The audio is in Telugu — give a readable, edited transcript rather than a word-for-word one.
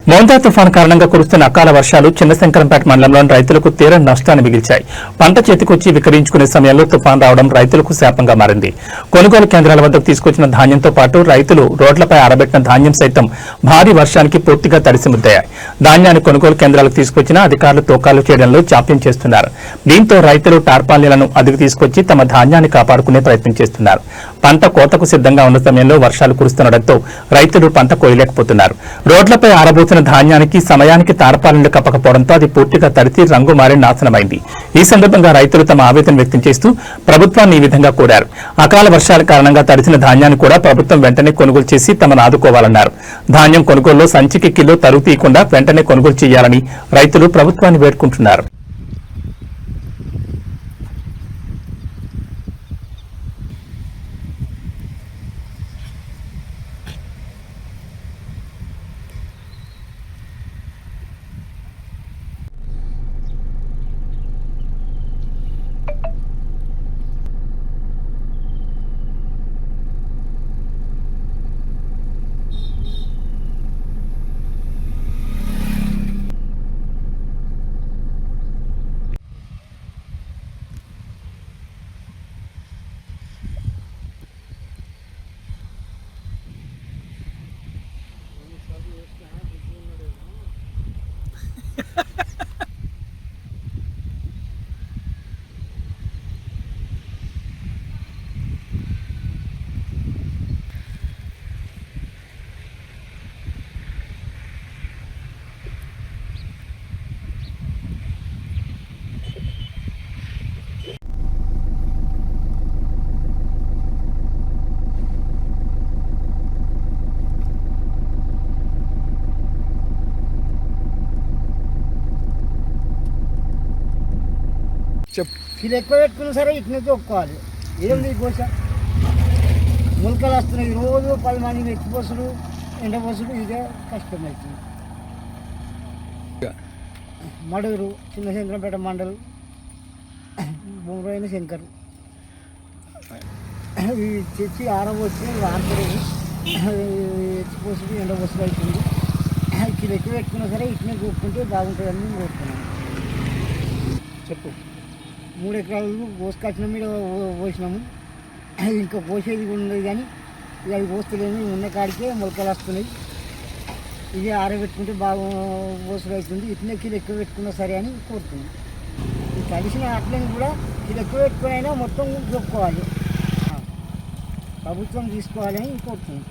మోంతా తుఫాను కారణంగా కురుస్తున్న అకాల వర్షాలు చిన్నశంకరంపేట మండలంలోని రైతులకు తీరని నష్టాన్ని మిగిల్చాయి. పంట చేతికొచ్చి విక్రయించుకునే సమయంలో తుఫాను రావడం రైతులకు శాపంగా మారింది. కొనుగోలు కేంద్రాల వద్దకు తీసుకొచ్చిన ధాన్యంతో పాటు రైతులు రోడ్లపై ఆరబెట్టిన ధాన్యం సైతం భారీ వర్షానికి పూర్తిగా తడిసిముద్దాయి. ధాన్యాన్ని కొనుగోలు కేంద్రాలకు తీసుకొచ్చిన అధికారులు తూకాలు చేయడంలో జాప్యం చేస్తున్నారు. దీంతో రైతులు టార్పాలిన్లను అదుపు తీసుకొచ్చి తమ ధాన్యాన్ని కాపాడుకునే ప్రయత్నం చేస్తున్నారు. పంట కోతకు సిద్ధంగా ఉన్న సమయంలో వర్షాలు కురుస్తుండటంతో రైతులు పంట కోయలేకపోతున్నారు. రోడ్లపై ఆరబోతున్న ధాన్యానికి సమయానికి తారపాలెంలు కప్పకపోవడంతో అది పూర్తిగా తడిసి రంగు మారి నాశనమైంది. ఈ సందర్భంగా రైతులు తమ ఆవేదన వ్యక్తం చేస్తూ ప్రభుత్వాన్ని ఈ విధంగా కోరారు. అకాల వర్షాల కారణంగా తడిసిన ధాన్యాన్ని కూడా ప్రభుత్వం వెంటనే కొనుగోలు చేసి తమను ఆదుకోవాలన్నారు. ధాన్యం కొనుగోలులో సంచికి కిలో తరుగు తీయకుండా వెంటనే కొనుగోలు చేయాలని రైతులు ప్రభుత్వాన్ని వేడుకుంటున్నారు. కిలో ఎక్కువ పెట్టుకున్నా సరే ఇట్నే తొక్కోవాలి. ఏంది గోస మొలకలు వస్తున్నాయి రోజు 10 మంది ఎత్తిపోసుడు ఎండపోసుడు ఇదే కష్టమవుతుంది. మడూరు చిన్నశంకరంపేట మండలం బొమ్మరైన శంకర్ ఇవి తెచ్చి ఆరబోచ్చి ఆరుతలేదు ఎత్తిపోసుడు ఎండపోసుడు అవుతుంది. కిలో ఎక్కువ పెట్టుకున్నా సరే ఇట్నే చూసుకుంటే బాగుంటుందని కోరుతున్నాను. చెప్పు 3 ఎకరాలు కోసుకొచ్చిన మీద పోసినాము. ఇంకా పోసేది ఉన్నది కానీ ఇక అవి పోస్తలేము. ఉన్న కాడికే మొలకలు వస్తున్నాయి. ఇదే ఆరబెట్టుకుంటే బాగా పోసుడు అవుతుంది. ఇట్నే కిలో ఎక్కువ పెట్టుకున్నా సరే అని కోరుతున్నాం. ఈ కలిసిన అట్లని కూడా కిలో ఎక్కువ పెట్టుకుని అయినా మొత్తం చెప్పుకోవాలి, ప్రభుత్వం తీసుకోవాలని కోరుతున్నాం.